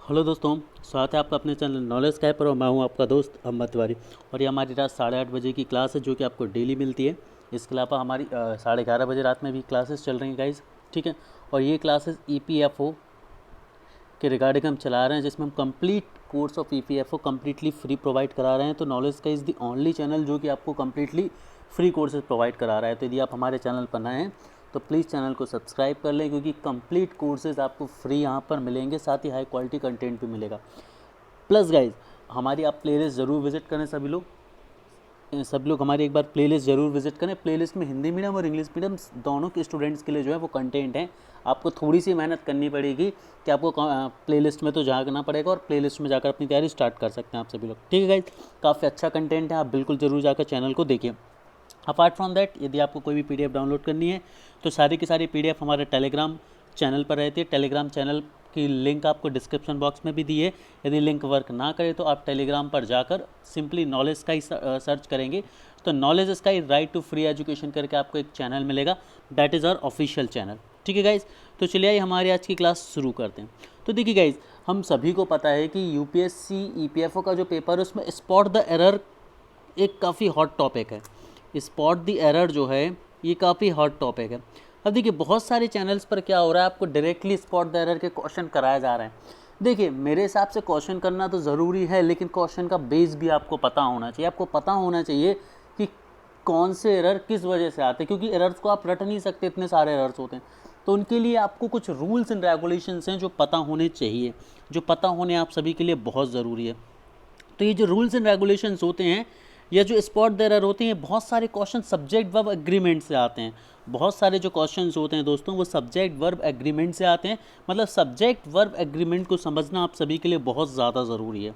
Hello दोस्तों, स्वागत है आपका अपने चैनल नॉलेज स्काई पर। और मैं हूं आपका दोस्त अहमद तिवारी। और ये हमारी रात 8:30 बजे की क्लास है जो कि आपको डेली मिलती है। इसके अलावा हमारी 11:30 बजे रात में भी क्लासेस चल रही हैं गाइज, ठीक है। और ये क्लासेस EPFO के रिगार्डिंग हम चला रहे हैं, जिसमें हम complete course of EPFO completely free provide करा रहे हैं। तो knowledge sky is the only channel जो कि आपको कम्प्लीटली फ्री कोर्सेज प्रोवाइड करा रहा है। तो यदि आप हमारे चैनल पर नए हैं तो प्लीज़ चैनल को सब्सक्राइब कर लें, क्योंकि कंप्लीट कोर्सेज आपको फ्री यहाँ पर मिलेंगे, साथ ही हाई क्वालिटी कंटेंट भी मिलेगा। प्लस गाइज, हमारी आप प्लेलिस्ट ज़रूर विजिट करें। सभी लोग हमारी एक बार प्लेलिस्ट ज़रूर विजिट करें। प्लेलिस्ट में हिंदी मीडियम और इंग्लिश मीडियम दोनों के स्टूडेंट्स के लिए जो है वो कंटेंट है। आपको थोड़ी सी मेहनत करनी पड़ेगी कि आपको प्लेलिस्ट में तो जाना पड़ेगा, और प्लेलिस्ट में जाकर अपनी तैयारी स्टार्ट कर सकते हैं आप सभी लोग, ठीक है गाइज। काफ़ी अच्छा कंटेंट है, आप बिल्कुल ज़रूर जाकर चैनल को देखिए। अपार्ट फ्रॉम दैट, यदि आपको कोई भी PDF डाउनलोड करनी है तो सारी की सारी PDF हमारे टेलीग्राम चैनल पर रहती है। टेलीग्राम चैनल की लिंक आपको डिस्क्रिप्शन बॉक्स में भी दी है। यदि लिंक वर्क ना करे तो आप टेलीग्राम पर जाकर सिंपली नॉलेज स्काई सर्च करेंगे तो knowledge sky right to free education करके आपको एक चैनल मिलेगा। That is our official channel, ठीक है गाइज। तो चलिए आइए हमारी आज की क्लास शुरू करते हैं। तो देखिए गाइज, हम सभी को पता है कि UPSC EPFO का जो पेपर है उसमें स्पॉट द एरर एक काफ़ी हॉट टॉपिक है। स्पॉट द एरर जो है ये काफ़ी हॉट टॉपिक है। अब देखिए, बहुत सारे चैनल्स पर क्या हो रहा है, आपको डायरेक्टली स्पॉट द एरर के क्वेश्चन कराया जा रहे हैं। देखिए, मेरे हिसाब से क्वेश्चन करना तो ज़रूरी है, लेकिन क्वेश्चन का बेस भी आपको पता होना चाहिए। आपको पता होना चाहिए कि कौन से एरर किस वजह से आते हैं, क्योंकि एरर्स को आप रट नहीं सकते, इतने सारे एरर्स होते हैं। तो उनके लिए आपको कुछ रूल्स एंड रेगुलेशंस हैं जो पता होने चाहिए, जो पता होने आप सभी के लिए बहुत ज़रूरी है। तो ये जो रूल्स एंड रेगुलेशंस होते हैं या जो स्पॉट द एरर होते हैं, बहुत सारे क्वेश्चन सब्जेक्ट वर्ब एग्रीमेंट से आते हैं। बहुत सारे जो क्वेश्चंस होते हैं दोस्तों, वो सब्जेक्ट वर्ब एग्रीमेंट से आते हैं। मतलब सब्जेक्ट वर्ब एग्रीमेंट को समझना आप सभी के लिए बहुत ज़्यादा ज़रूरी है,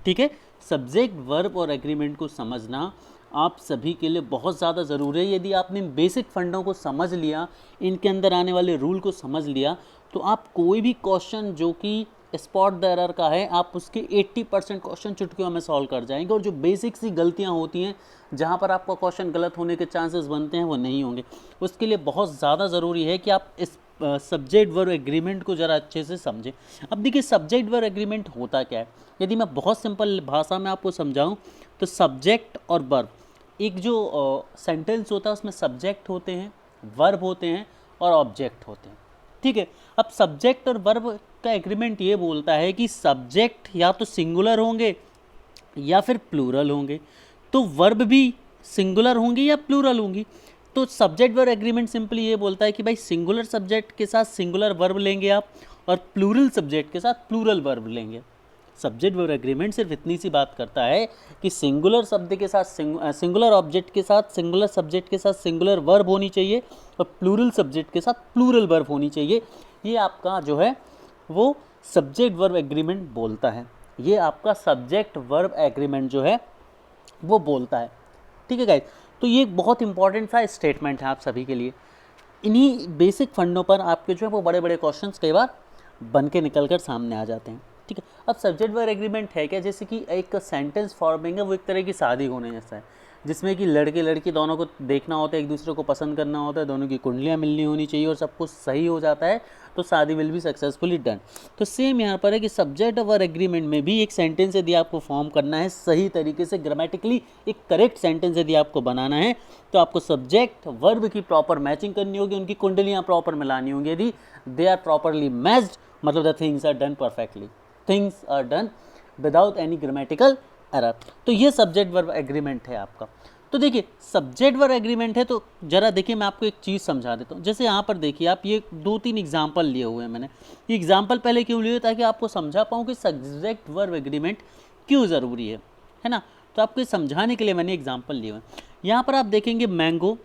ठीक है। सब्जेक्ट वर्ब और एग्रीमेंट को समझना आप सभी के लिए बहुत ज़्यादा ज़रूरी है। यदि आपने इन बेसिक फंडों को समझ लिया, इनके अंदर आने वाले रूल को समझ लिया, तो आप कोई भी क्वेश्चन जो कि स्पॉट द एरर का है, आप उसके 80% क्वेश्चन चुटकियों में सॉल्व कर जाएंगे। और जो बेसिक सी गलतियां होती हैं, जहां पर आपका क्वेश्चन गलत होने के चांसेस बनते हैं, वो नहीं होंगे। उसके लिए बहुत ज़्यादा ज़रूरी है कि आप इस सब्जेक्ट वर्ब एग्रीमेंट को ज़रा अच्छे से समझें। अब देखिए, सब्जेक्ट वर्ब एग्रीमेंट होता क्या है, यदि मैं बहुत सिंपल भाषा में आपको समझाऊं तो सब्जेक्ट और वर्ब, एक जो सेंटेंस होता है उसमें सब्जेक्ट होते हैं, वर्ब होते हैं और ऑब्जेक्ट होते हैं, ठीक है। अब सब्जेक्ट और वर्ब का एग्रीमेंट ये बोलता है कि सब्जेक्ट या तो सिंगुलर होंगे या फिर प्लूरल होंगे, तो वर्ब भी सिंगुलर होंगी या प्लूरल होंगी। तो सब्जेक्ट वर्ब एग्रीमेंट सिंपली ये बोलता है कि भाई सिंगुलर सब्जेक्ट के साथ सिंगुलर वर्ब लेंगे आप, और प्लूरल सब्जेक्ट के साथ प्लूरल वर्ब लेंगे। सब्जेक्ट वर्ब एग्रीमेंट सिर्फ इतनी सी बात करता है कि सिंगुलर शब्द के साथ सिंगुलर ऑब्जेक्ट के साथ सिंगुलर सब्जेक्ट के साथ सिंगुलर वर्ब होनी चाहिए, और प्लूरल सब्जेक्ट के साथ प्लूरल वर्ब होनी चाहिए। ये आपका जो है वो सब्जेक्ट वर्ब एग्रीमेंट बोलता है। ये आपका सब्जेक्ट वर्ब एग्रीमेंट जो है वो बोलता है, ठीक है गाइस। तो ये एक बहुत इंपॉर्टेंट सा स्टेटमेंट है आप सभी के लिए। इन्हीं बेसिक फंडों पर आपके जो है वो बड़े बड़े क्वेश्चंस कई बार बन के निकल कर सामने आ जाते हैं, ठीक है। अब सब्जेक्ट वर्ब एग्रीमेंट है क्या, जैसे कि एक सेंटेंस फॉर्मिंग है, वो एक तरह की शादी होने जैसा है, जिसमें कि लड़के लड़की दोनों को देखना होता है, एक दूसरे को पसंद करना होता है, दोनों की कुंडलियाँ मिलनी होनी चाहिए, और सब कुछ सही हो जाता है तो शादी विल बी सक्सेसफुली डन। तो सेम यहाँ पर है कि सब्जेक्ट वर्ब एग्रीमेंट में भी एक सेंटेंस यदि आपको फॉर्म करना है सही तरीके से, ग्रामेटिकली एक करेक्ट सेंटेंस यदि आपको बनाना है, तो आपको सब्जेक्ट वर्ब की प्रॉपर मैचिंग करनी होगी, उनकी कुंडलियाँ प्रॉपर मिलानी होंगी। यदि दे आर प्रॉपरली मैच्ड, मतलब the things are done perfectly, things are done without any grammatical error. तो ये सब्जेक्ट वर्ब एग्रीमेंट है आपका। तो देखिए, सब्जेक्ट वर्ब एग्रीमेंट है, तो जरा देखिए मैं आपको एक चीज़ समझा देता हूँ। जैसे यहाँ पर देखिए, आप ये 2-3 एग्जाम्पल लिए हुए हैं मैंने। ये एग्जाम्पल पहले क्यों लिए, ताकि आपको समझा पाऊँ कि सब्जेक्ट वर्ब एग्रीमेंट क्यों ज़रूरी है ना। तो आपको समझाने के लिए मैंने एग्जाम्पल लिए हुए हैं। यहाँ पर आप देखेंगे मैंगो,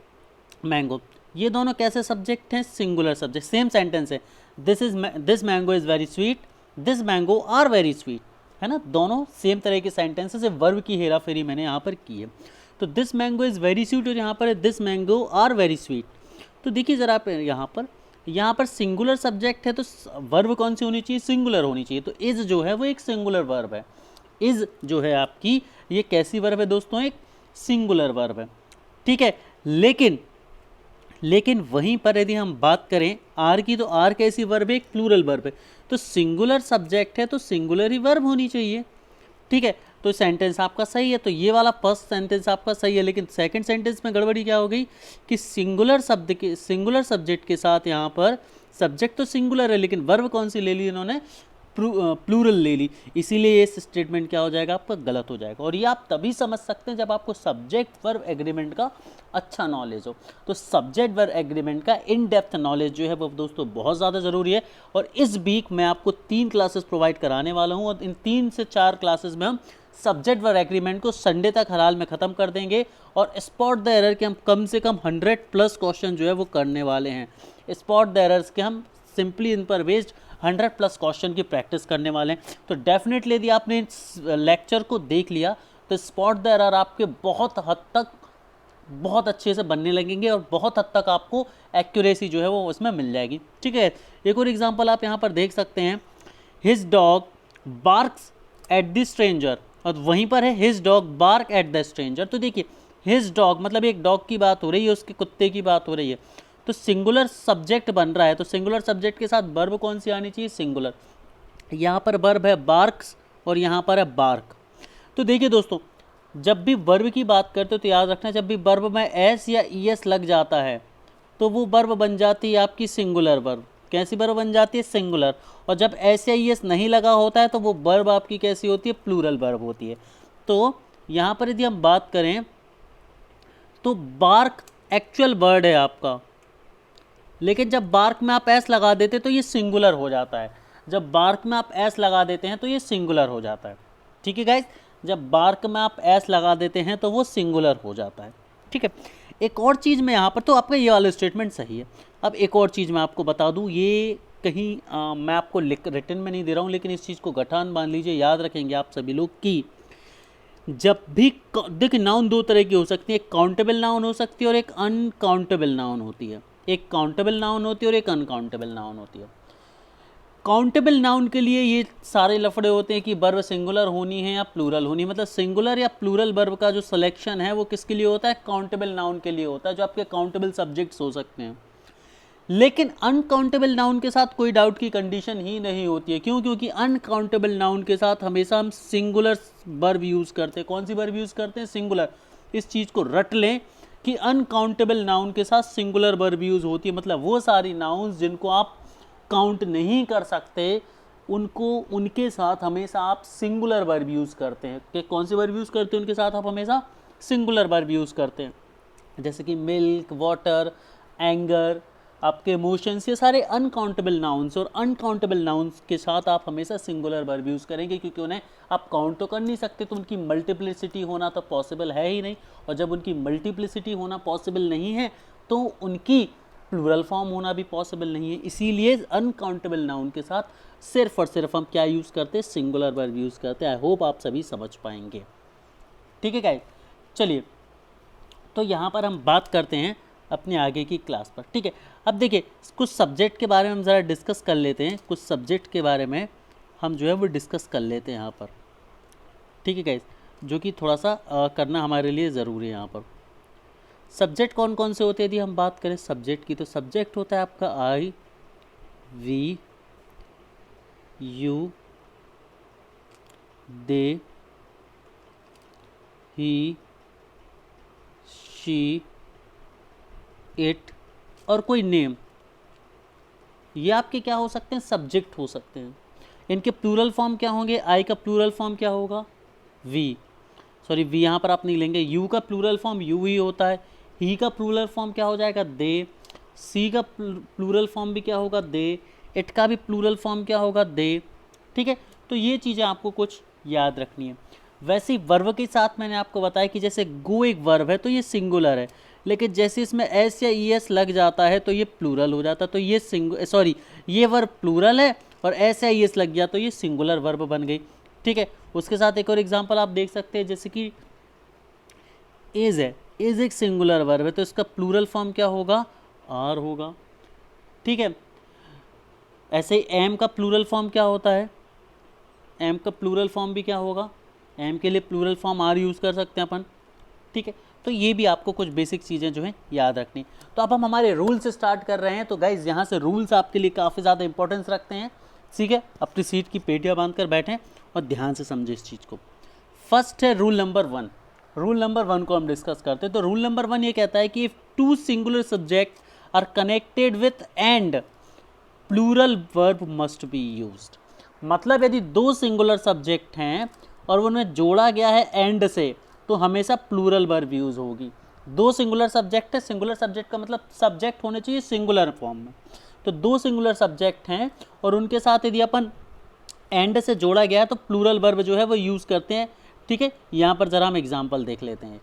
मैंगो, ये दोनों कैसे सब्जेक्ट हैं, सिंगुलर सब्जेक्ट, सेम सेंटेंस है। This mango is very sweet, this mango are very sweet, है ना। दोनों सेम तरह के सेंटेंसेस है, वर्ब की हेरा फेरी मैंने यहाँ पर की है। तो this mango is very sweet, और यहाँ पर है this mango are very sweet. तो देखिए ज़रा आप यहाँ पर सिंगुलर सब्जेक्ट है, तो वर्ब कौन सी होनी चाहिए, सिंगुलर होनी चाहिए। तो इज़ जो है वो एक सिंगुलर वर्ब है। इज़ जो है आपकी, ये कैसी वर्ब है दोस्तों, एक सिंगुलर वर्ब है, ठीक है। लेकिन लेकिन वहीं पर यदि हम बात करें आर की, तो आर कैसी वर्ब है, एक प्लूरल वर्ब है, तो सिंगुलर सब्जेक्ट है तो सिंगुलर ही वर्ब होनी चाहिए। ठीक है, तो सेंटेंस आपका सही है, तो ये वाला फर्स्ट सेंटेंस आपका सही है। लेकिन सेकंड सेंटेंस में गड़बड़ी क्या हो गई कि सिंगुलर शब्द के, सिंगुलर सब्जेक्ट के साथ यहाँ पर सब्जेक्ट तो सिंगुलर है लेकिन वर्ब कौन सी ले ली इन्होंने, प्लूरल ले ली, इसीलिए ये स्टेटमेंट क्या हो जाएगा आपका, गलत हो जाएगा। और ये आप तभी समझ सकते हैं जब आपको सब्जेक्ट वर्ब एग्रीमेंट का अच्छा नॉलेज हो। तो सब्जेक्ट वर्ब एग्रीमेंट का इन डेप्थ नॉलेज जो है वो दोस्तों बहुत ज़्यादा ज़रूरी है। और इस वीक मैं आपको 3 क्लासेस प्रोवाइड कराने वाला हूँ और इन 3 से 4 क्लासेस में हम सब्जेक्ट वर्ब एग्रीमेंट को संडे तक हलाल में ख़त्म कर देंगे और स्पॉट द एरर के हम कम से कम 100+ क्वेश्चन जो है वो करने वाले हैं। स्पॉट द एरर्स के हम सिंपली इन पर बेस्ड 100+ क्वेश्चन की प्रैक्टिस करने वाले हैं। तो डेफिनेटली यदि आपने इस लेक्चर को देख लिया तो स्पॉट द एरर आपके बहुत हद तक बहुत अच्छे से बनने लगेंगे और बहुत हद तक आपको एक्यूरेसी जो है वो उसमें मिल जाएगी। ठीक है, एक और एग्जांपल आप यहाँ पर देख सकते हैं, his dog barks at the stranger, और वहीं पर है his dog bark at the stranger. तो देखिए हिज डॉग मतलब एक डॉग की बात हो रही है, उसके कुत्ते की बात हो रही है, तो सिंगुलर सब्जेक्ट बन रहा है, तो सिंगुलर सब्जेक्ट के साथ वर्ब कौन सी आनी चाहिए, सिंगुलर। यहाँ पर वर्ब है बार्क्स और यहाँ पर है बार्क। तो देखिए दोस्तों, जब भी वर्ब की बात करते हो तो याद रखना, जब भी वर्ब में एस या ई एस लग जाता है तो वो वर्ब बन जाती है आपकी सिंगुलर वर्ब। कैसी वर्ब बन जाती है, सिंगुलर। और जब एस या ई एस नहीं लगा होता है तो वो वर्ब आपकी कैसी होती है, प्लूरल वर्ब होती है। तो यहाँ पर यदि हम बात करें तो बार्क एक्चुअल वर्ड है आपका, लेकिन जब बार्क में आप एस लगा देते तो ये सिंगुलर हो जाता है। जब बार्क में आप एस लगा देते हैं तो ये सिंगुलर हो जाता है। ठीक है गाइस, जब बार्क में आप एस लगा देते हैं तो वो सिंगुलर हो जाता है। ठीक है, एक और चीज़ में यहाँ पर, तो आपका ये वाला स्टेटमेंट सही है। अब एक और चीज़ मैं आपको बता दूँ, ये कहीं मैं आपको रिटन में नहीं दे रहा हूँ, लेकिन इस चीज़ को गठान बांध लीजिए, याद रखेंगे आप सभी लोग कि जब भी देखिए नाउन 2 तरह की हो सकती है, एक काउंटेबल नाउन हो सकती है और एक अनकाउंटेबल नाउन होती है। एक काउंटेबल नाउन होती है और एक अनकाउंटेबल नाउन होती है। काउंटेबल नाउन के लिए ये सारे लफड़े होते हैं कि वर्ब सिंगुलर होनी है या प्लूरल होनी है, मतलब सिंगुलर या प्लूरल वर्ब का जो सिलेक्शन है वो किसके लिए होता है, काउंटेबल नाउन के लिए होता है, जो आपके काउंटेबल सब्जेक्ट्स हो सकते हैं। लेकिन अनकाउंटेबल नाउन के साथ कोई डाउट की कंडीशन ही नहीं होती है। क्यों? क्योंकि अनकाउंटेबल नाउन के साथ हमेशा हम सिंगुलर वर्ब यूज़ करते हैं। कौन सी वर्ब यूज़ करते हैं, सिंगुलर। इस चीज़ को रट लें कि अनकाउंटेबल नाउन के साथ सिंगुलर वर्ब यूज़ होती है, मतलब वो सारी नाउन्स जिनको आप काउंट नहीं कर सकते उनको, उनके साथ हमेशा आप सिंगुलर वर्ब यूज़ करते हैं। कि कौन सी वर्ब यूज़ करते हैं, उनके साथ आप हमेशा सिंगुलर वर्ब यूज़ करते हैं। जैसे कि मिल्क, वाटर, एंगर, आपके इमोशंस, ये सारे अनकाउंटेबल नाउन्स, और अनकाउंटेबल नाउन्स के साथ आप हमेशा सिंगुलर वर्ब यूज़ करेंगे, क्योंकि उन्हें आप काउंट तो कर नहीं सकते, तो उनकी मल्टीप्लिसिटी होना तो पॉसिबल है ही नहीं। और जब उनकी मल्टीप्लिसिटी होना पॉसिबल नहीं है तो उनकी प्लूरल फॉर्म होना भी पॉसिबल नहीं है। इसीलिए अनकाउंटेबल नाउन के साथ सिर्फ और सिर्फ हम क्या यूज़ करते हैं, सिंगुलर वर्ब यूज़ करते हैं। आई होप आप सभी समझ पाएंगे। ठीक है गाइस, चलिए तो यहाँ पर हम बात करते हैं अपने आगे की क्लास पर। ठीक है, अब देखिए कुछ सब्जेक्ट के बारे में हम ज़रा डिस्कस कर लेते हैं, कुछ सब्जेक्ट के बारे में हम जो है वो डिस्कस कर लेते हैं यहाँ पर। ठीक है गाइस, जो कि थोड़ा सा करना हमारे लिए ज़रूरी है। यहाँ पर सब्जेक्ट कौन कौन से होते हैं यदि हम बात करें सब्जेक्ट की, तो सब्जेक्ट होता है आपका I, we, you, they, he, she, it और कोई नेम। ये आपके क्या हो सकते हैं, सब्जेक्ट हो सकते हैं। इनके प्लूरल फॉर्म क्या होंगे, आई का प्लूरल फॉर्म क्या होगा, वी, सॉरी वी यहाँ पर आप नहीं लेंगे। यू का प्लूरल फॉर्म यू ही होता है। ही का प्लूरल फॉर्म क्या हो जाएगा, दे। सी का प्लूरल फॉर्म भी क्या होगा, दे। इट का भी प्लूरल फॉर्म क्या होगा, दे। ठीक है, तो ये चीज़ें आपको कुछ याद रखनी है। वैसे ही वर्ब के साथ मैंने आपको बताया कि जैसे गो एक वर्ब है तो ये सिंगुलर है, लेकिन जैसे इसमें एस या ई एस लग जाता है तो ये प्लूरल हो जाता है। तो ये ये वर्ब प्लूरल है और एस या ई एस लग गया तो ये सिंगुलर वर्ब बन गई। ठीक है, उसके साथ एक और एग्जांपल आप देख सकते हैं, जैसे कि इज है, इज एक सिंगुलर वर्ब है तो इसका प्लूरल फॉर्म क्या होगा, आर होगा। ठीक है, ऐसे ही एम का प्लूरल फॉर्म क्या होता है, एम का प्लूरल फॉर्म भी क्या होगा, एम के लिए प्लूरल फॉर्म आर यूज़ कर सकते हैं अपन। ठीक है, तो ये भी आपको कुछ बेसिक चीज़ें जो हैं याद रखनी। तो अब हम हमारे रूल्स स्टार्ट कर रहे हैं। तो गाइज यहाँ से रूल्स आपके लिए काफ़ी ज़्यादा इंपॉर्टेंस रखते हैं, ठीक है। अपनी सीट की पेटियाँ बांध कर बैठें और ध्यान से समझे इस चीज़ को। फर्स्ट है रूल नंबर 1। रूल नंबर 1 को हम डिस्कस करते हैं। तो रूल नंबर 1 ये कहता है कि if two singular subject are connected with and, plural verb must be used. मतलब यदि दो सिंगुलर सब्जेक्ट हैं और उन्हें जोड़ा गया है एंड से, तो हमेशा प्लूरल वर्ब यूज़ होगी। दो सिंगुलर सब्जेक्ट है, सिंगुलर सब्जेक्ट का मतलब सब्जेक्ट होने चाहिए सिंगुलर फॉर्म में। तो दो सिंगुलर सब्जेक्ट हैं और उनके साथ यदि अपन एंड से जोड़ा गया है तो प्लूरल वर्ब जो है वो यूज़ करते हैं, ठीक है। यहाँ पर ज़रा हम एग्जाम्पल देख लेते हैं।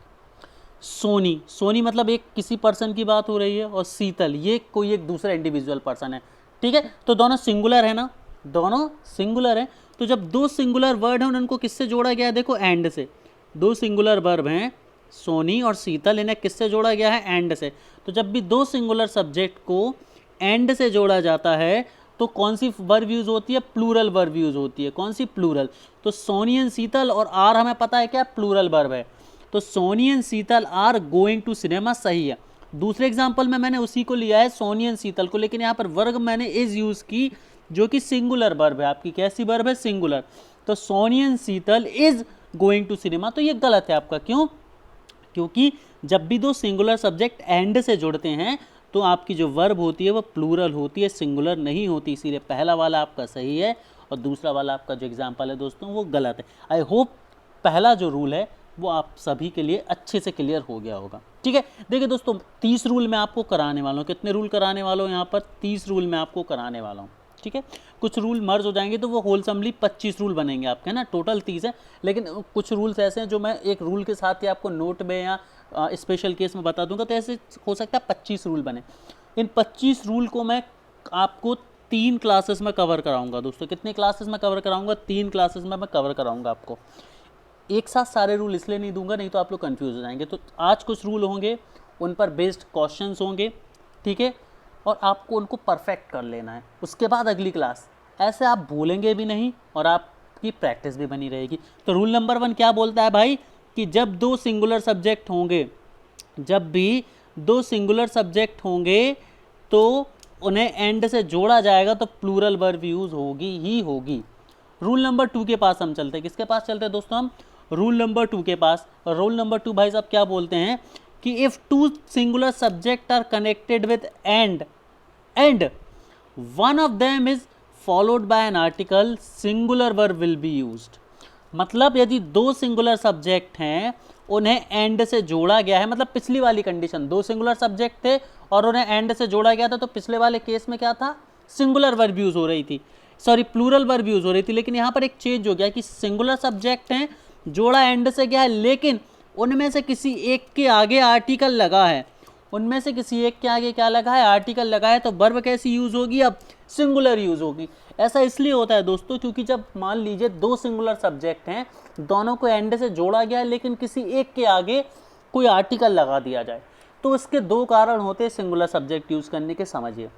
सोनी, सोनी मतलब एक किसी पर्सन की बात हो रही है, और शीतल ये कोई एक दूसरा इंडिविजुअल पर्सन है, ठीक है। तो दोनों सिंगुलर है ना, दोनों सिंगुलर हैं। तो जब दो सिंगुलर वर्ड हैं उनको किससे जोड़ा गया है, देखो एंड से। दो सिंगुलर वर्ब हैं सोनी और शीतल, इन्हें किससे जोड़ा गया है, एंड से। तो जब भी दो सिंगुलर सब्जेक्ट को एंड से जोड़ा जाता है तो कौन सी वर्ब यूज़ होती है, प्लूरल वर्ब यूज़ होती है। कौन सी, प्लूरल। तो सोनी एंड शीतल, और आर हमें पता है क्या, प्लूरल वर्ब है। तो Soni and Sheetal are going to cinema, सही है। दूसरे एग्जाम्पल में मैंने उसी को लिया है, सोनी एंड शीतल को, लेकिन यहाँ पर वर्ग मैंने इज यूज़ की जो कि सिंगुलर वर्ब है। आपकी कैसी वर्ब है, सिंगुलर। तो Soni and Sheetal is going to cinema, तो ये गलत है आपका। क्यों, क्योंकि जब भी दो सिंगुलर सब्जेक्ट एंड से जुड़ते हैं तो आपकी जो वर्ब होती है वो प्लूरल होती है, सिंगुलर नहीं होती। इसीलिए पहला वाला आपका सही है और दूसरा वाला आपका जो एग्जाम्पल है दोस्तों वो गलत है। आई होप पहला जो रूल है वो आप सभी के लिए अच्छे से क्लियर हो गया होगा, ठीक है। देखिए दोस्तों 30 रूल मैं आपको कराने वाला हूँ। कितने रूल कराने वाला हूँ यहाँ पर, 30 रूल मैं आपको कराने वाला हूँ, ठीक है। कुछ रूल मर्ज हो जाएंगे तो वो होलसमली 25 रूल बनेंगे आपके, ना। टोटल 30 है, लेकिन कुछ रूल्स ऐसे हैं जो मैं एक रूल के साथ ही आपको नोट में या स्पेशल केस में बता दूंगा, तो ऐसे हो सकता है 25 रूल बने। इन 25 रूल को मैं आपको 3 क्लासेस में कवर कराऊंगा दोस्तों। कितने क्लासेस में कवर कराऊंगा, 3 क्लासेस में मैं कवर कराऊंगा आपको। एक साथ सारे रूल इसलिए नहीं दूंगा, नहीं तो आप लोग कंफ्यूज हो जाएंगे। तो आज कुछ रूल होंगे, उन पर बेस्ड क्वेश्चंस होंगे, ठीक है, और आपको उनको परफेक्ट कर लेना है। उसके बाद अगली क्लास, ऐसे आप भूलेंगे भी नहीं और आपकी प्रैक्टिस भी बनी रहेगी। तो रूल नंबर 1 क्या बोलता है भाई, कि जब दो सिंगुलर सब्जेक्ट होंगे, जब भी दो सिंगुलर सब्जेक्ट होंगे तो उन्हें एंड से जोड़ा जाएगा तो प्लूरल वर्ब यूज होगी ही होगी। रूल नंबर 2 के पास हम चलते हैं। किसके पास चलते हैं दोस्तों हम, रूल नंबर 2 के पास। रूल नंबर 2 भाई साहब क्या बोलते हैं कि if two singular subject are connected with and one of them is followed by an article, singular verb will be used. मतलब यदि दो सिंगुलर सब्जेक्ट हैं, उन्हें एंड से जोड़ा गया है, मतलब पिछली वाली कंडीशन, दो सिंगुलर सब्जेक्ट थे और उन्हें एंड से जोड़ा गया था, तो पिछले वाले केस में क्या था, सिंगुलर वर्ब यूज हो रही थी, सॉरी प्लूरल वर्ब यूज हो रही थी। लेकिन यहाँ पर एक चेंज हो गया कि सिंगुलर सब्जेक्ट हैं, जोड़ा एंड से गया है, लेकिन उनमें से किसी एक के आगे आर्टिकल लगा है। उनमें से किसी एक के आगे क्या लगा है, आर्टिकल लगा है। तो वर्ब कैसी यूज होगी, अब सिंगुलर यूज होगी। ऐसा इसलिए होता है दोस्तों क्योंकि जब मान लीजिए दो सिंगुलर सब्जेक्ट हैं, दोनों को एंड से जोड़ा गया है, लेकिन किसी एक के आगे कोई आर्टिकल लगा दिया जाए, तो इसके दो कारण होते हैं सिंगुलर सब्जेक्ट यूज करने के। समझिए,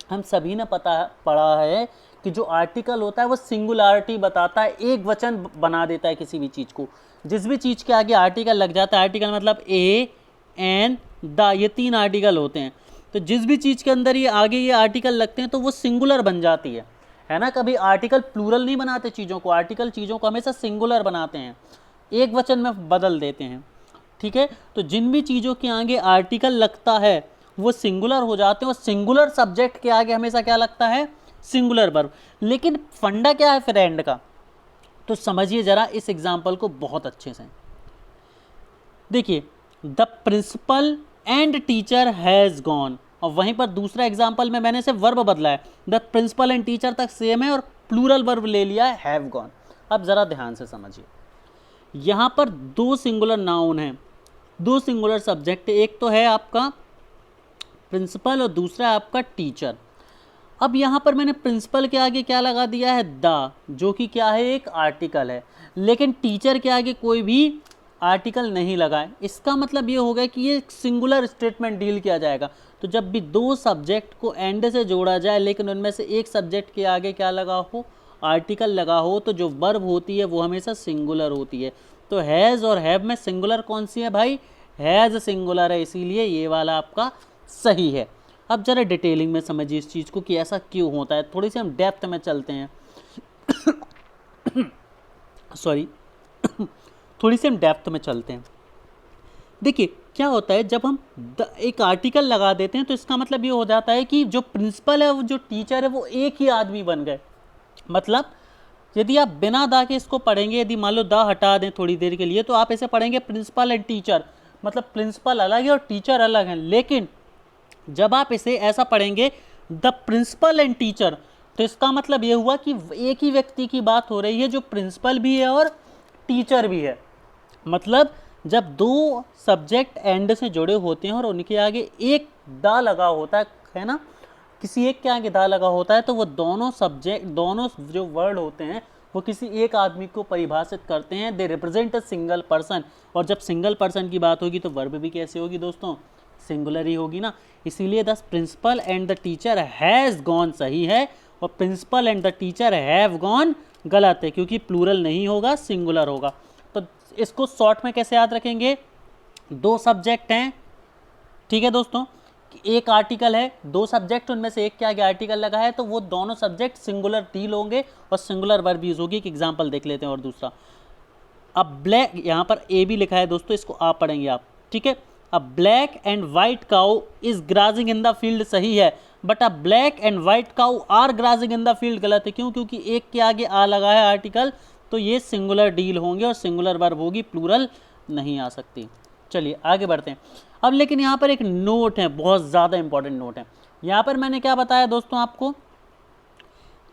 हम सभी ने पढ़ा है कि जो आर्टिकल होता है वो सिंगुलरिटी बताता है, एक वचन बना देता है किसी भी चीज़ को। जिस भी चीज़ के आगे आर्टिकल लग जाता है, आर्टिकल मतलब ए, एन, द, ये 3 आर्टिकल होते हैं। तो जिस भी चीज़ के अंदर ये आगे ये आर्टिकल लगते हैं तो वो सिंगुलर बन जाती है ना। कभी आर्टिकल प्लूरल नहीं बनाते चीज़ों को, आर्टिकल चीज़ों को हमेशा सिंगुलर बनाते हैं, एक वचन में बदल देते हैं, ठीक है। तो जिन भी चीज़ों के आगे आर्टिकल लगता है वो सिंगुलर हो जाते हैं, और सिंगुलर सब्जेक्ट के आगे हमेशा क्या लगता है, सिंगुलर वर्ब। लेकिन फंडा क्या है फिर एंड का, तो समझिए जरा इस एग्जाम्पल को बहुत अच्छे से। देखिए, the principal and teacher has gone, और वहीं पर दूसरा एग्जाम्पल में मैंने सिर्फ वर्ब बदला है, द प्रिंसिपल एंड टीचर तक सेम है और प्लूरल वर्ब ले लिया है, हैव गॉन। अब ज़रा ध्यान से समझिए, यहाँ पर दो सिंगुलर नाउन हैं, दो सिंगुलर सब्जेक्ट, एक तो है आपका प्रिंसिपल और दूसरा है आपका टीचर। अब यहाँ पर मैंने प्रिंसिपल के आगे क्या लगा दिया है, द, जो कि क्या है, एक आर्टिकल है, लेकिन टीचर के आगे कोई भी आर्टिकल नहीं लगा है। इसका मतलब ये हो गया कि ये सिंगुलर स्टेटमेंट डील किया जाएगा। तो जब भी दो सब्जेक्ट को एंड से जोड़ा जाए लेकिन उनमें से एक सब्जेक्ट के आगे क्या लगा हो, आर्टिकल लगा हो, तो जो वर्ब होती है वो हमेशा सिंगुलर होती है। तो हैज़ और हैव में सिंगुलर कौन सी है भाई, हैज़ सिंगुलर है, इसीलिए ये वाला आपका सही है। अब जरा डिटेलिंग में समझिए इस चीज़ को कि ऐसा क्यों होता है, थोड़ी सी हम डेप्थ में चलते हैं सॉरी थोड़ी सी हम डेप्थ में चलते हैं। देखिए क्या होता है, जब हम एक आर्टिकल लगा देते हैं तो इसका मतलब ये हो जाता है कि जो प्रिंसिपल है, वो जो टीचर है, वो एक ही आदमी बन गए। मतलब यदि आप बिना दा के इसको पढ़ेंगे, यदि मान लो दा हटा दें थोड़ी देर के लिए, तो आप इसे पढ़ेंगे प्रिंसिपल एंड टीचर, मतलब प्रिंसिपल अलग है और टीचर अलग है। लेकिन जब आप इसे ऐसा पढ़ेंगे द प्रिंसिपल एंड टीचर, तो इसका मतलब ये हुआ कि एक ही व्यक्ति की बात हो रही है जो प्रिंसिपल भी है और टीचर भी है। मतलब जब दो सब्जेक्ट एंड से जुड़े होते हैं और उनके आगे एक दा लगा होता है ना, किसी एक के आगे दा लगा होता है, तो वो दोनों सब्जेक्ट, दोनों जो वर्ड होते हैं वो किसी एक आदमी को परिभाषित करते हैं। They represent a single person. और जब सिंगल पर्सन की बात होगी तो वर्ब भी कैसे होगी दोस्तों, सिंगुलर ही होगी ना। इसीलिए the principal and the teacher has gone सही है और principal and the teacher have gone गलत है, क्योंकि प्लूरल नहीं होगा, सिंगुलर होगा। तो इसको शॉर्ट में कैसे याद रखेंगे, दो सब्जेक्ट हैं, ठीक है दोस्तों, एक आर्टिकल है, दो सब्जेक्ट, उनमें से एक के आगे आर्टिकल लगा है, तो वो दोनों सब्जेक्ट सिंगुलर डील होंगे और सिंगुलर वर्ब यूज होगी। एक एग्जांपल देख लेते हैं और दूसरा, अब ब्लैक, यहाँ पर ए भी लिखा है दोस्तों, इसको आप पढ़ेंगे आप, ठीक है। अब black and white cow is grazing in the field सही है, बट अब black and white cow are grazing in the field गलत है। क्यों? क्योंकि एक के आगे आ लगा है आर्टिकल, तो ये सिंगुलर डील होंगे और सिंगुलर वर्ब होगी, प्लूरल नहीं आ सकती। चलिए आगे बढ़ते हैं। अब लेकिन यहाँ पर एक नोट है, बहुत ज़्यादा इंपॉर्टेंट नोट है। यहाँ पर मैंने क्या बताया दोस्तों आपको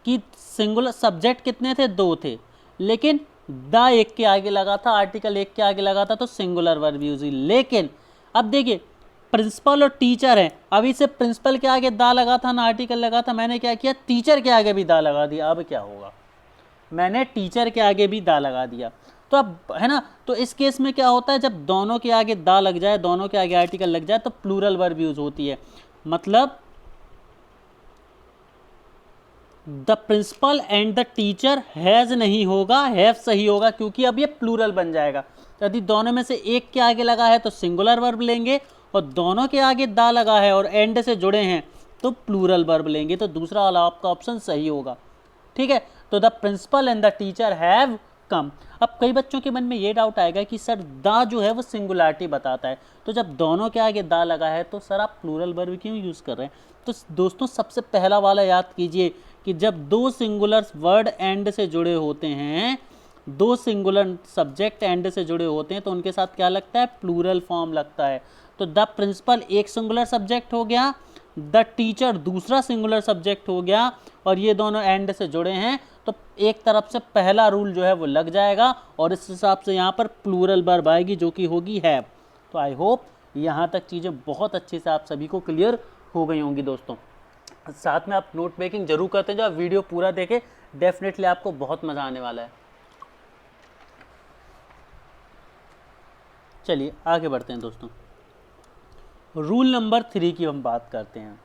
कि सिंगुलर सब्जेक्ट कितने थे, दो थे, लेकिन द एक के आगे लगा था, आर्टिकल एक के आगे लगा था, तो सिंगुलर वर्ब यूज हुई। लेकिन अब देखिए प्रिंसिपल और टीचर है, अभी से प्रिंसिपल के आगे दा लगा था ना, आर्टिकल लगा था, मैंने क्या किया, टीचर के आगे भी दा लगा दिया। अब क्या होगा, मैंने टीचर के आगे भी दा लगा दिया, तो अब है ना, तो इस केस में क्या होता है, जब दोनों के आगे दा लग जाए, दोनों के आगे आर्टिकल लग जाए, तो प्लूरल वर्ब यूज होती है। मतलब the principal and the teacher has नहीं होगा, हैव सही होगा, क्योंकि अब ये प्लूरल बन जाएगा। यदि दोनों में से एक के आगे लगा है तो सिंगुलर वर्ब लेंगे, और दोनों के आगे दा लगा है और एंड से जुड़े हैं तो प्लूरल वर्ब लेंगे, तो दूसरा वाला आपका ऑप्शन सही होगा, ठीक है। तो the principal and the teacher have come. अब कई बच्चों के मन में ये डाउट आएगा कि सर दा जो है वो सिंगुलरिटी बताता है, तो जब दोनों के आगे दा लगा है तो सर आप प्लूरल वर्ब क्यों यूज़ कर रहे हैं। तो दोस्तों सबसे पहला वाला याद कीजिए कि जब दो सिंगुलर वर्ड एंड से जुड़े होते हैं, दो सिंगुलर सब्जेक्ट एंड से जुड़े होते हैं, तो उनके साथ क्या लगता है, प्लूरल फॉर्म लगता है। तो द प्रिंसिपल एक सिंगुलर सब्जेक्ट हो गया, द टीचर दूसरा सिंगुलर सब्जेक्ट हो गया, और ये दोनों एंड से जुड़े हैं, तो एक तरफ से पहला रूल जो है वो लग जाएगा, और इस हिसाब से यहाँ पर प्लूरल वर्ब आएगी जो कि होगी हैव। तो आई होप यहाँ तक चीज़ें बहुत अच्छे से आप सभी को क्लियर हो गई होंगी दोस्तों। साथ में आप नोट मेकिंग जरूर करते हैं, जो आप वीडियो पूरा देखें, डेफिनेटली आपको बहुत मज़ा आने वाला है। चलिए आगे बढ़ते हैं दोस्तों। रूल नंबर 3 की हम बात करते हैं।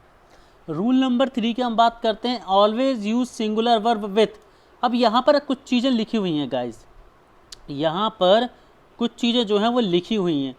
रूल नंबर 3 की हम बात करते हैं, always use singular verb with. अब यहाँ पर कुछ चीज़ें लिखी हुई हैं गाइस, यहाँ पर कुछ चीज़ें जो हैं वो लिखी हुई हैं,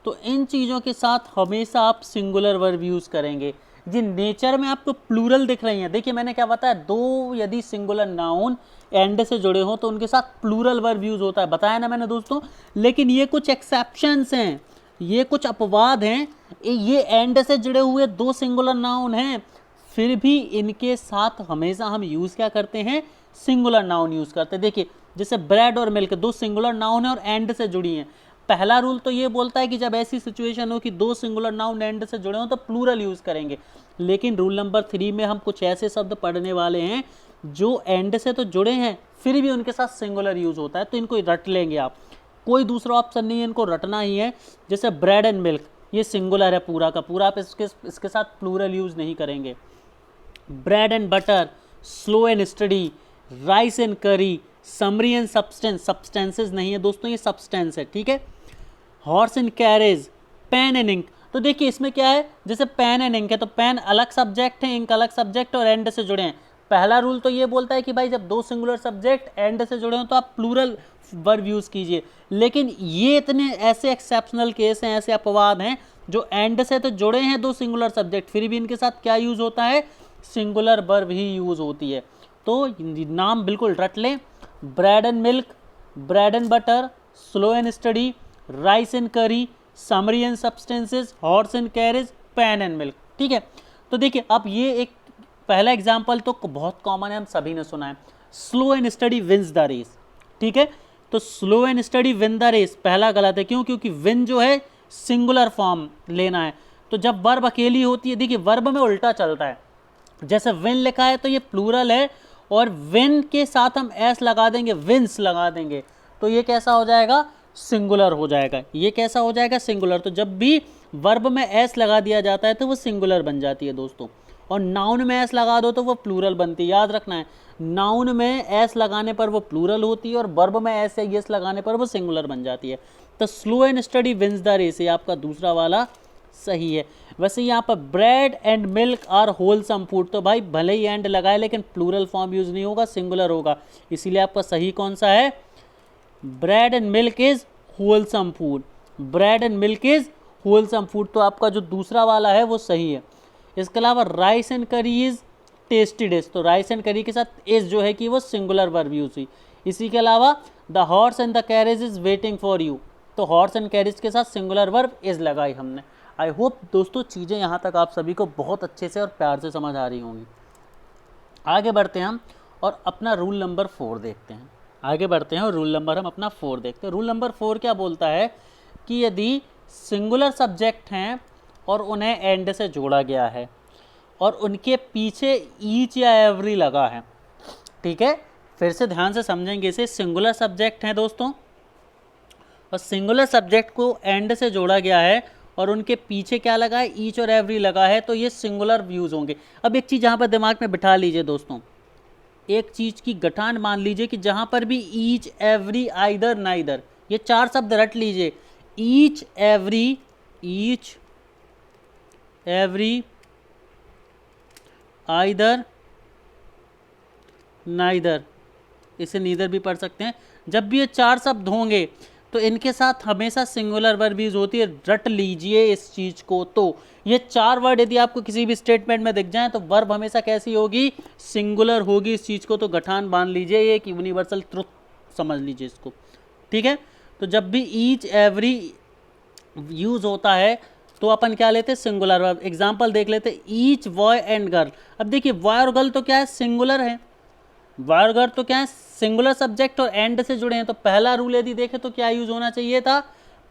तो इन चीज़ों के साथ हमेशा आप सिंगुलर वर्ब यूज़ करेंगे। जिन नेचर में आपको प्लूरल दिख रही हैं, देखिए मैंने क्या बताया, दो यदि सिंगुलर नाउन एंड से जुड़े हों तो उनके साथ प्लूरल वर्ब यूज़ होता है, बताया ना मैंने दोस्तों। लेकिन ये कुछ एक्सेप्शंस हैं, ये कुछ अपवाद हैं, ये एंड से जुड़े हुए दो सिंगुलर नाउन हैं, फिर भी इनके साथ हमेशा हम यूज़ क्या करते हैं, सिंगुलर नाउन यूज़ करते हैं। देखिए जैसे ब्रेड और मिल्क, दो सिंगुलर नाउन है और एंड से जुड़ी हैं। पहला रूल तो ये बोलता है कि जब ऐसी सिचुएशन हो कि दो सिंगुलर नाउन एंड से जुड़े हो तो प्लूरल यूज़ करेंगे। लेकिन रूल नंबर 3 में हम कुछ ऐसे शब्द पढ़ने वाले हैं जो एंड से तो जुड़े हैं फिर भी उनके साथ सिंगुलर यूज़ होता है, तो इनको रट लेंगे आप, कोई दूसरा ऑप्शन नहीं है, इनको रटना ही है। जैसे ब्रेड एंड मिल्क, ये सिंगुलर है पूरा का पूरा, आप इसके साथ प्लूरल यूज़ नहीं करेंगे। Bread and butter, slow and study, rice and curry, summary and substance, substances नहीं है दोस्तों, ये सब्सटेंस है, ठीक है। Horse and carriage, pen and ink, तो देखिए इसमें क्या है, जैसे पेन एंड इंक है तो पेन अलग सब्जेक्ट है, इंक अलग सब्जेक्ट और एंड से जुड़े हैं। पहला रूल तो ये बोलता है कि भाई जब दो सिंगुलर सब्जेक्ट एंड से जुड़े हो तो आप प्लूरल वर्ब यूज़ कीजिए। लेकिन ये इतने ऐसे एक्सेप्शनल केस हैं, ऐसे अपवाद हैं जो एंड से तो जुड़े हैं दो सिंगुलर सब्जेक्ट, फिर भी इनके साथ क्या यूज़ होता है, सिंगुलर वर्ब ही यूज़ होती है। तो नाम बिल्कुल रट लें, bread and milk, bread and butter, slow and study, rice and curry, summary and substances, horse and carriage, pan and milk. ठीक है, तो देखिए अब ये एक पहला एग्जाम्पल तो बहुत कॉमन है, हम सभी ने सुना है, slow and study wins the race. ठीक है, तो slow and study win the race पहला गलत है। क्यों? क्योंकि विन जो है सिंगुलर फॉर्म लेना है। तो जब वर्ब अकेली होती है, देखिए वर्ब में उल्टा चलता है, जैसे विन लिखा है तो ये प्लूरल है, और विन के साथ हम एस लगा देंगे, विंस लगा देंगे, तो ये कैसा हो जाएगा, सिंगुलर हो जाएगा। ये कैसा हो जाएगा, सिंगुलर। तो जब भी वर्ब में एस लगा दिया जाता है तो वो सिंगुलर बन जाती है दोस्तों, और नाउन में एस लगा दो तो वो प्लूरल बनती है। याद रखना है, नाउन में एस लगाने पर वो प्लूरल होती है, और वर्ब में एस या यस लगाने पर वो सिंगुलर बन जाती है। तो slow and study wins the race, ये आपका दूसरा वाला सही है। वैसे यहाँ पर bread and milk are wholesome food, तो भाई भले ही एंड लगाए लेकिन प्लूरल फॉर्म यूज नहीं होगा, सिंगुलर होगा, इसीलिए आपका सही कौन सा है, bread and milk is wholesome food, bread and milk is wholesome food, तो आपका जो दूसरा वाला है वो सही है। इसके अलावा राइस एंड करी इज टेस्टी डिश, तो राइस एंड करी के साथ इज जो है कि वो सिंगुलर वर्ब यूज हुई। इसी के अलावा the horse and the carriage is waiting for you, तो हॉर्स एंड कैरेज के साथ सिंगुलर वर्ब इज लगाई हमने। आई होप दोस्तों चीज़ें यहाँ तक आप सभी को बहुत अच्छे से और प्यार से समझ आ रही होंगी। आगे बढ़ते हैं हम और अपना रूल नंबर 4 देखते हैं। आगे बढ़ते हैं और रूल नंबर हम अपना 4 देखते हैं। रूल नंबर 4 क्या बोलता है कि यदि सिंगुलर सब्जेक्ट हैं और उन्हें एंड से जोड़ा गया है और उनके पीछे ईच या एवरी लगा है, ठीक है, फिर से ध्यान से समझेंगे इसे, सिंगुलर सब्जेक्ट हैं दोस्तों और सिंगुलर सब्जेक्ट को एंड से जोड़ा गया है और उनके पीछे क्या लगा है, ईच और एवरी लगा है, तो ये सिंगुलर यूज होंगे। अब एक चीज़ यहाँ पर दिमाग में बिठा लीजिए दोस्तों, एक चीज़ की गठान मान लीजिए कि जहाँ पर भी ईच एवरी आइदर नाइदर, ये 4 शब्द रट लीजिए, ईच एवरी आइदर नाइदर, इसे नीदर भी पढ़ सकते हैं। जब भी ये 4 शब्द होंगे तो इनके साथ हमेशा सिंगुलर वर्ब यूज होती है, रट लीजिए इस चीज़ को। तो ये 4 वर्ड यदि आपको किसी भी स्टेटमेंट में दिख जाए तो वर्ब हमेशा कैसी होगी, सिंगुलर होगी। इस चीज़ को तो गठान बांध लीजिए, ये एक यूनिवर्सल ट्रुथ समझ लीजिए इसको, ठीक है। तो जब भी ईच एवरी यूज होता है तो अपन क्या लेते हैं, सिंगुलर वर्ब। एग्जाम्पल देख लेते हैं, ईच बॉय एंड गर्ल। अब देखिए बॉय और गर्ल तो क्या है, सिंगुलर है, बॉय और गर्ल तो क्या है, सिंगुलर सब्जेक्ट और एंड से जुड़े हैं, तो पहला रूल यदि देखें तो क्या यूज होना चाहिए था,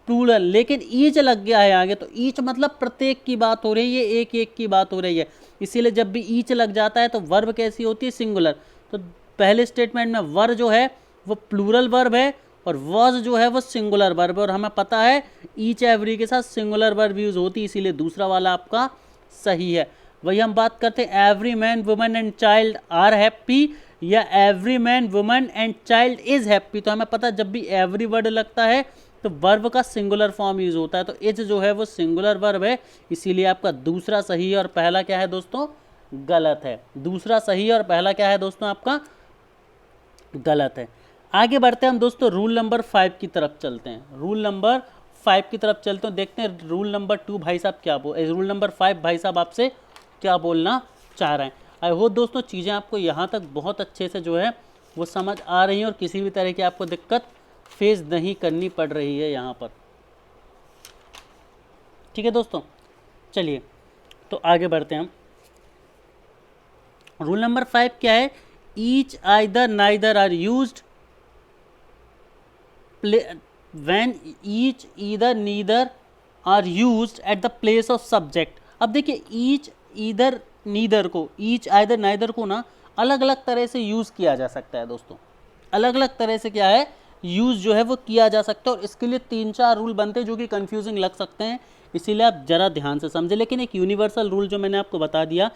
प्लूरल, लेकिन ईच लग गया है आगे, तो ईच मतलब प्रत्येक की बात हो रही है, एक एक की बात हो रही है, इसीलिए जब भी ईच लग जाता है तो वर्ब कैसी होती है, सिंगुलर। तो पहले स्टेटमेंट में वर जो है वो प्लूरल वर्ब है और वॉज जो है वो सिंगुलर वर्ब है, और हमें पता है ईच एवरी के साथ सिंगुलर वर्ब यूज होती है, इसीलिए दूसरा वाला आपका सही है। वही हम बात करते हैं, every man woman and child are happy या every man woman and child is happy, तो हमें पता है जब भी एवरी वर्ड लगता है तो वर्ब का सिंगुलर फॉर्म यूज होता है, तो इज जो है वो सिंगुलर वर्ब है, इसीलिए आपका दूसरा सही है और पहला क्या है दोस्तों, गलत है। दूसरा सही है और पहला क्या है दोस्तों, आपका गलत है। आगे बढ़ते हैं हम दोस्तों, रूल नंबर 5 की तरफ चलते हैं। रूल नंबर 5 की तरफ चलते हैं, देखते हैं रूल नंबर 2 भाई साहब क्या रूल नंबर 5 भाई साहब आपसे क्या बोलना चाह रहे हैं। आई होप दोस्तों चीज़ें आपको यहाँ तक बहुत अच्छे से जो है वो समझ आ रही हैं और किसी भी तरह की आपको दिक्कत फेस नहीं करनी पड़ रही है यहाँ पर, ठीक है दोस्तों। चलिए तो आगे बढ़ते हैं हम। रूल नंबर 5 क्या है, each either neither are used when each either neither are used at the place of subject। अब देखिए each either neither को, each either neither को ना अलग अलग तरह से यूज़ किया जा सकता है दोस्तों, अलग अलग तरह से क्या है यूज़ जो है वो किया जा सकता है, और इसके लिए 3-4 रूल बनते हैं जो कि कंफ्यूजिंग लग सकते हैं, इसीलिए आप ज़रा ध्यान से समझें। लेकिन एक यूनिवर्सल रूल जो मैंने आपको बता दिया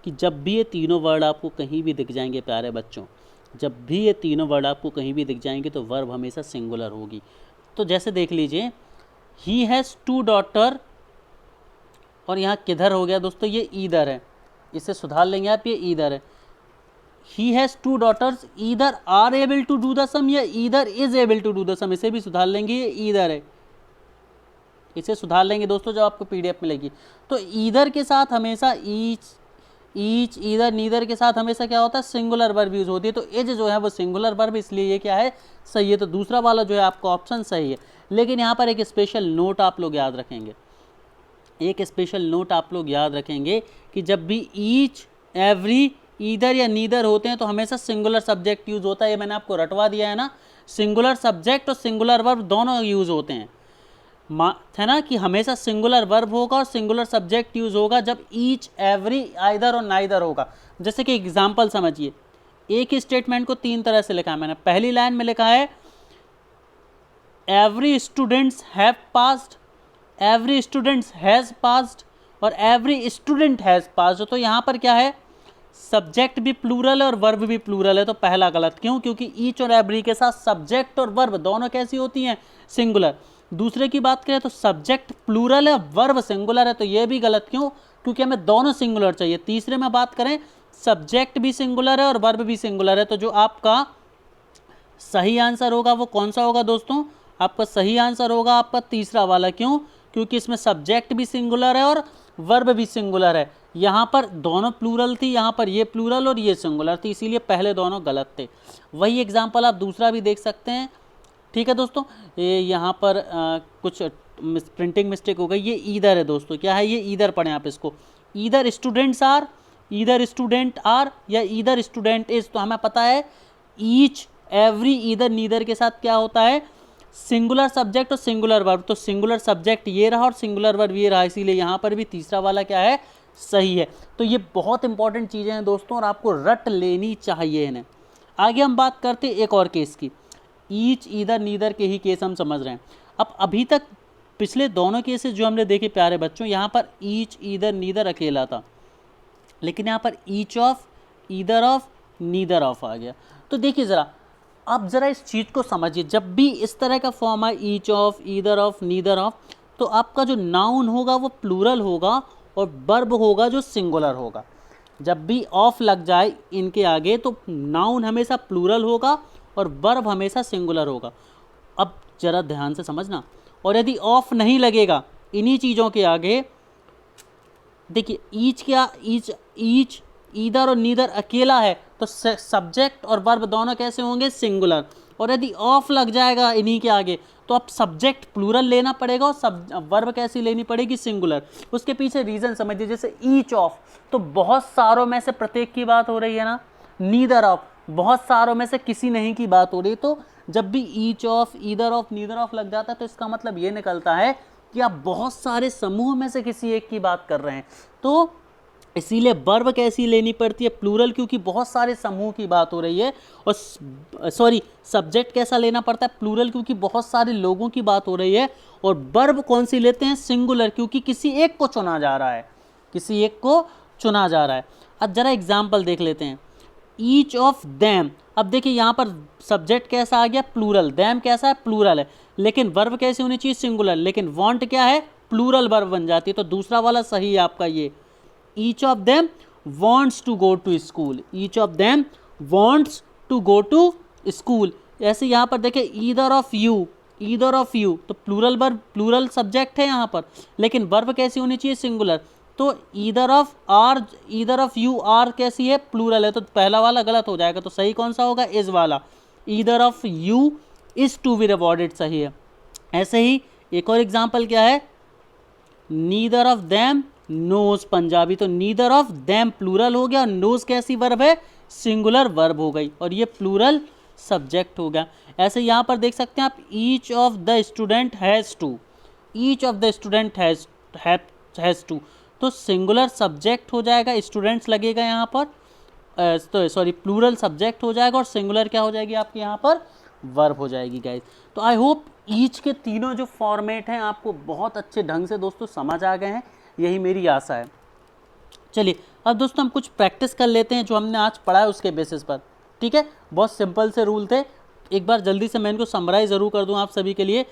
कि जब भी ये तीनों वर्ड आपको कहीं भी दिख जाएंगे प्यारे बच्चों, जब भी ये तीनों वर्ड आपको कहीं भी दिख जाएंगे तो वर्ब हमेशा सिंगुलर होगी। तो जैसे देख लीजिए, ही हैज़ 2 डॉटर, और यहाँ किधर हो गया दोस्तों, ये ईदर है, इसे सुधार लेंगे आप, ये ईदर है। He has 2 daughters, either are able to do the sum या either is able to do the sum. इसे भी सुधार लेंगे, ये ईदर है, इसे सुधार लेंगे दोस्तों जब आपको PDF मिलेगी। तो ईदर के साथ हमेशा ईच ईदर नीदर के साथ हमेशा क्या होता है, सिंगुलर वर्ब यूज होती है। तो एज जो है वो सिंगुलर वर्ब, इसलिए ये क्या है, सही है। तो दूसरा वाला जो है आपका ऑप्शन सही है। लेकिन यहाँ पर एक स्पेशल नोट आप लोग याद रखेंगे, एक स्पेशल नोट आप लोग याद रखेंगे कि जब भी ईच, एवरी, ईदर या नीदर होते हैं तो हमेशा सिंगुलर सब्जेक्ट यूज होता है। ये मैंने आपको रटवा दिया है ना, सिंगुलर सब्जेक्ट और सिंगुलर वर्ब दोनों यूज होते हैं, है ना, कि हमेशा सिंगुलर वर्ब होगा और सिंगुलर सब्जेक्ट यूज होगा जब ईच, एवरी, आइदर और नाइदर होगा। जैसे कि एग्जांपल समझिए, एक ही स्टेटमेंट को 3 तरह से लिखा है मैंने। पहली लाइन में लिखा है every students have passed, every students has passed और एवरी स्टूडेंट हैज़ पास्ड। तो यहाँ पर क्या है, सब्जेक्ट भी प्लूरल है और वर्ब भी प्लूरल है। तो पहला गलत, क्यों, क्योंकि ईच और एवरी के साथ सब्जेक्ट और वर्ब दोनों कैसी होती हैं, सिंगुलर। दूसरे की बात करें तो सब्जेक्ट प्लूरल है, वर्ब सिंगुलर है, तो ये भी गलत, क्यों, क्योंकि हमें दोनों सिंगुलर चाहिए। तीसरे में बात करें, सब्जेक्ट भी सिंगुलर है और वर्ब भी सिंगुलर है। तो जो आपका सही आंसर होगा वो कौन सा होगा दोस्तों, आपका सही आंसर होगा आपका तीसरा वाला। क्यों, क्योंकि इसमें सब्जेक्ट भी सिंगुलर है और वर्ब भी सिंगुलर है। यहाँ पर दोनों प्लूरल थी, यहाँ पर ये प्लूरल और ये सिंगुलर थी, इसीलिए पहले दोनों गलत थे। वही एग्जाम्पल आप दूसरा भी देख सकते हैं। ठीक है दोस्तों, ये यहाँ पर कुछ प्रिंटिंग मिस्टेक हो गई, ये ईदर है दोस्तों। क्या है, ये ईदर पढ़ें आप इसको, either students are, either student are या ईदर स्टूडेंट इज। तो हमें पता है ईच, एवरी, ईदर, नीदर के साथ क्या होता है, सिंगुलर सब्जेक्ट और सिंगुलर वर्ब। तो सिंगुलर सब्जेक्ट ये रहा और सिंगुलर वर्ब ये रहा, इसीलिए यहाँ पर भी तीसरा वाला क्या है, सही है। तो ये बहुत इंपॉर्टेंट चीज़ें हैं दोस्तों और आपको रट लेनी चाहिए इन्हें। आगे हम बात करते हैं एक और केस की, ईच, ईदर, नीदर के ही केस हम समझ रहे हैं। अब अभी तक पिछले दोनों केसेस जो हमने देखे प्यारे बच्चों, यहाँ पर ईच, ईदर, नीदर अकेला था, लेकिन यहाँ पर each of, either of, neither of आ गया। तो देखिए ज़रा, अब ज़रा इस चीज़ को समझिए, जब भी इस तरह का फॉर्म है each of, either of, neither of, तो आपका जो नाउन होगा वो प्लूरल होगा और वर्ब होगा जो सिंगुलर होगा। जब भी ऑफ लग जाए इनके आगे तो नाउन हमेशा प्लूरल होगा और वर्ब हमेशा सिंगुलर होगा। अब ज़रा ध्यान से समझना, और यदि ऑफ नहीं लगेगा इन्हीं चीज़ों के आगे, देखिए ईच क्या, ईच, ईदर और नीदर अकेला है तो सब्जेक्ट और वर्ब दोनों कैसे होंगे, सिंगुलर। और यदि ऑफ लग जाएगा इन्हीं के आगे तो अब सब्जेक्ट प्लूरल लेना पड़ेगा और वर्ब कैसी लेनी पड़ेगी, सिंगुलर। उसके पीछे रीज़न समझिए, जैसे ईच ऑफ तो बहुत सारों में से प्रत्येक की बात हो रही है ना, नीदर ऑफ बहुत सारों में से किसी नहीं की बात हो रही। तो जब भी each of, either of, neither of लग जाता है तो इसका मतलब ये निकलता है कि आप बहुत सारे समूह में से किसी एक की बात कर रहे हैं। तो इसीलिए वर्ब कैसी लेनी पड़ती है, प्लूरल, क्योंकि बहुत सारे समूह की बात हो रही है। और सब्जेक्ट कैसा लेना पड़ता है, प्लूरल, क्योंकि बहुत सारे लोगों की बात हो रही है। और वर्ब कौन सी लेते हैं, सिंगुलर, क्योंकि किसी एक को चुना जा रहा है, किसी एक को चुना जा रहा है। अब जरा एग्जाम्पल देख लेते हैं, ईच ऑफ देम। अब देखिए यहाँ पर सब्जेक्ट कैसा आ गया, प्लूरल, देम कैसा है, प्लूरल है, लेकिन वर्ब कैसी होनी चाहिए, सिंगुलर, लेकिन वांट क्या है, प्लूरल वर्ब बन जाती है। तो दूसरा वाला सही है आपका ये, each of them wants to go to school, each of them wants to go to school. ऐसे यहाँ पर देखें either of you, either of you, तो प्लूरल वर्ब, प्लूरल सब्जेक्ट है यहाँ पर, लेकिन वर्ब कैसी होनी चाहिए, सिंगुलर। तो either of are, either of you are कैसी है, प्लूरल है, तो पहला वाला गलत हो जाएगा। तो सही कौन सा होगा, इज वाला, either of you is to be rewarded, सही है। ऐसे ही एक और एग्जाम्पल क्या है, neither of them knows Punjabi, तो नीदर ऑफ देम प्लूरल हो गया, नोज कैसी वर्ब है, सिंगुलर वर्ब हो गई, और ये प्लूरल सब्जेक्ट हो गया। ऐसे यहाँ पर देख सकते हैं आप, each of the student has to, each of the student has to, तो सिंगुलर सब्जेक्ट हो जाएगा, स्टूडेंट्स लगेगा यहाँ पर, तो सॉरी प्लूरल सब्जेक्ट हो जाएगा और सिंगुलर क्या हो जाएगी आपकी यहाँ पर, वर्ब हो जाएगी गाइस। तो आई होप ईच के तीनों जो फॉर्मेट हैं आपको बहुत अच्छे ढंग से दोस्तों समझ आ गए हैं, यही मेरी आशा है। चलिए अब दोस्तों हम कुछ प्रैक्टिस कर लेते हैं जो हमने आज पढ़ा है उसके बेसिस पर, ठीक है। बहुत सिंपल से रूल थे, एक बार जल्दी से मैं इनको समराइज ज़रूर कर दूं आप सभी के लिए।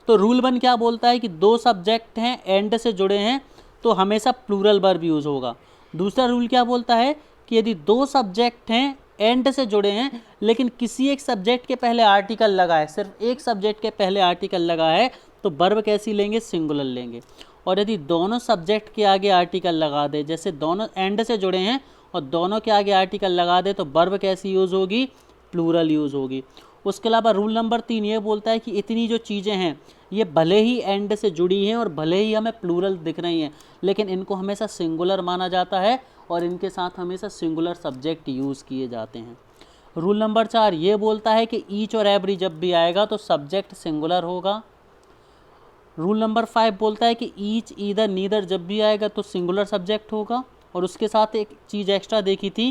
तो रूल 1 क्या बोलता है कि दो सब्जेक्ट हैं, एंड से जुड़े हैं, तो हमेशा प्लूरल वर्ब यूज़ होगा। दूसरा रूल क्या बोलता है कि यदि दो सब्जेक्ट हैं, एंड से जुड़े हैं लेकिन किसी एक सब्जेक्ट के पहले आर्टिकल लगा है, सिर्फ एक सब्जेक्ट के पहले आर्टिकल लगा है, तो वर्ब कैसी लेंगे, सिंगुलर लेंगे। और यदि दोनों सब्जेक्ट के आगे आर्टिकल लगा दे, जैसे दोनों एंड से जुड़े हैं और दोनों के आगे आर्टिकल लगा दे, तो वर्ब कैसी यूज़ होगी, प्लूरल यूज़ होगी। उसके अलावा रूल नंबर 3 ये बोलता है कि इतनी जो चीज़ें हैं ये भले ही एंड से जुड़ी हैं और भले ही हमें प्लूरल दिख रही हैं, लेकिन इनको हमेशा सिंगुलर माना जाता है और इनके साथ हमेशा सिंगुलर सब्जेक्ट यूज़ किए जाते हैं। रूल नंबर 4 ये बोलता है कि ईच और एवरी जब भी आएगा तो सब्जेक्ट सिंगुलर होगा। रूल नंबर 5 बोलता है कि ईच, ईदर, नीदर जब भी आएगा तो सिंगुलर सब्जेक्ट होगा। और उसके साथ एक चीज़ एक्स्ट्रा देखी थी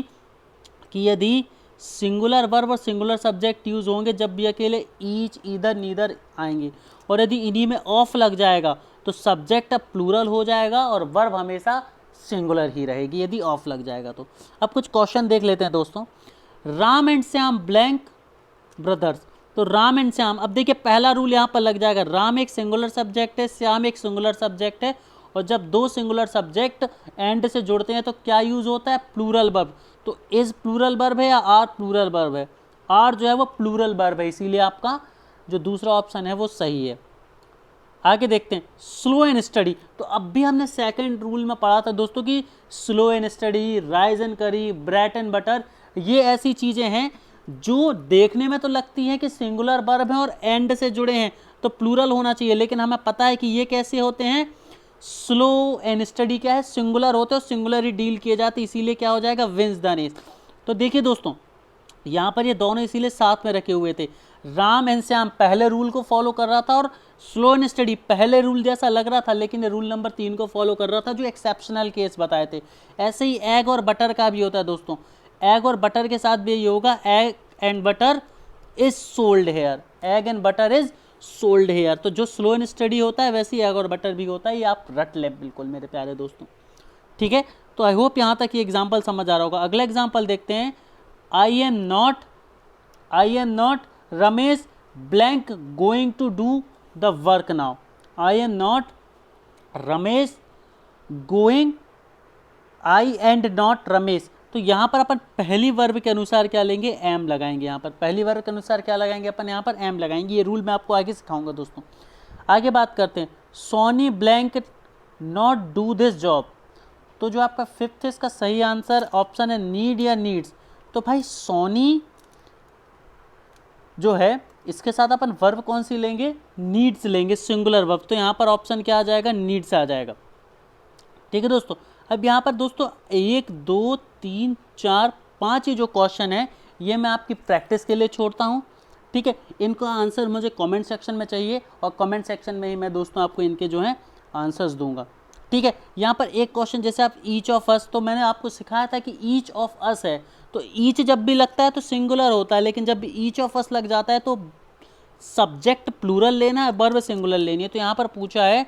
कि यदि सिंगुलर वर्ब और सिंगुलर सब्जेक्ट यूज़ होंगे जब भी अकेले ईच, ईदर, नीदर आएंगे, और यदि इन्हीं में ऑफ लग जाएगा तो सब्जेक्ट अब प्लूरल हो जाएगा और वर्ब हमेशा सिंगुलर ही रहेगी यदि ऑफ लग जाएगा तो। अब कुछ क्वेश्चन देख लेते हैं दोस्तों। Ram and Shyam blank brothers, तो राम एंड श्याम, अब देखिए पहला रूल यहाँ पर लग जाएगा, राम एक सिंगुलर सब्जेक्ट है, श्याम एक सिंगुलर सब्जेक्ट है, और जब दो सिंगुलर सब्जेक्ट एंड से जुड़ते हैं तो क्या यूज़ होता है, प्लूरल वर्ब। तो इज प्लूरल वर्ब है या आर प्लूरल वर्ब है, आर जो है वो प्लूरल वर्ब है, इसीलिए आपका जो दूसरा ऑप्शन है वो सही है। आगे देखते हैं स्लो एंड स्टडी, तो अब भी हमने सेकंड रूल में पढ़ा था दोस्तों कि slow and study, rise and करी, ब्रेड एंड बटर, ये ऐसी चीज़ें हैं जो देखने में तो लगती हैं कि सिंगुलर वर्ब हैं और एंड से जुड़े हैं तो प्लूरल होना चाहिए, लेकिन हमें पता है कि ये कैसे होते हैं, स्लो एंड स्टडी क्या है, सिंगुलर होते हैं और सिंगुलर ही डील किए जाते, इसीलिए क्या हो जाएगा, विंस द नेस। तो देखिए दोस्तों यहाँ पर ये दोनों इसीलिए साथ में रखे हुए थे, राम एंड श्याम पहले रूल को फॉलो कर रहा था और स्लो एंड स्टडी पहले रूल जैसा लग रहा था, लेकिन रूल नंबर 3 को फॉलो कर रहा था जो एक्सेप्शनल केस बताए थे। ऐसे ही एग और बटर का भी होता है दोस्तों, एग और बटर के साथ भी ये होगा, egg and butter is sold here, egg and butter is sold here. तो जो स्लो एंड स्टडी होता है वैसे ही एग और बटर भी होता है, ये आप रट ले बिल्कुल मेरे प्यारे दोस्तों, ठीक है। तो आई होप यहाँ तक ये एग्जाम्पल समझ आ रहा होगा। अगला एग्जाम्पल देखते हैं, I am not Ramesh blank going to do the work now, I am not Ramesh going, I and not Ramesh, तो यहाँ पर अपन पहली वर्ब के अनुसार क्या लेंगे, एम लगाएंगे। यहाँ पर पहली वर्ब के अनुसार क्या लगाएंगे अपन, यहाँ पर एम लगाएंगे। ये रूल मैं आपको आगे सिखाऊंगा दोस्तों। आगे बात करते हैं, Soni blank not do this job, तो जो आपका फिफ्थ है इसका सही आंसर ऑप्शन है नीड या नीड्स। तो भाई सोनी जो है इसके साथ अपन वर्ब कौन सी लेंगे, नीड्स लेंगे, सिंगुलर वर्ब, तो यहाँ पर ऑप्शन क्या आ जाएगा, नीड्स आ जाएगा, ठीक है दोस्तों। अब यहाँ पर दोस्तों 1 2 3 4 5 ही जो क्वेश्चन है ये मैं आपकी प्रैक्टिस के लिए छोड़ता हूँ, ठीक है। इनका आंसर मुझे कमेंट सेक्शन में चाहिए और कमेंट सेक्शन में ही मैं दोस्तों आपको इनके जो हैं आंसर्स दूंगा, ठीक है। यहाँ पर एक क्वेश्चन जैसे आप ईच ऑफ अस, तो मैंने आपको सिखाया था कि ईच ऑफ अस है, तो ईच जब भी लगता है तो सिंगुलर होता है, लेकिन जब भी ईच ऑफ अस लग जाता है तो सब्जेक्ट प्लूरल लेना है, वर्ब सिंगुलर लेनी है। तो यहाँ पर पूछा है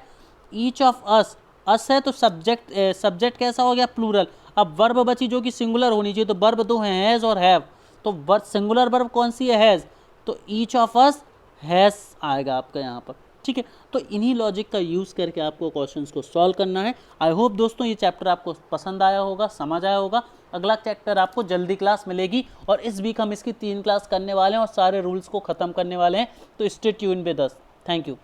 ईच ऑफ अस, अस है तो सब्जेक्ट कैसा हो गया, प्लूरल। अब वर्ब बची जो कि सिंगुलर होनी चाहिए, तो वर्ब दो हैं, हैज़ और हैव, तो वर्ब सिंगुलर वर्ब कौन सी है, हैज़, तो ईच ऑफ अस हैज़ आएगा आपका यहाँ पर, ठीक है। तो इन्हीं लॉजिक का यूज़ करके आपको क्वेश्चंस को सॉल्व करना है। आई होप दोस्तों ये चैप्टर आपको पसंद आया होगा, समझ आया होगा। अगला चैप्टर आपको जल्दी क्लास मिलेगी और इस वीक हम इसकी 3 क्लास करने वाले हैं और सारे रूल्स को ख़त्म करने वाले हैं, तो stay tune with us. Thank you.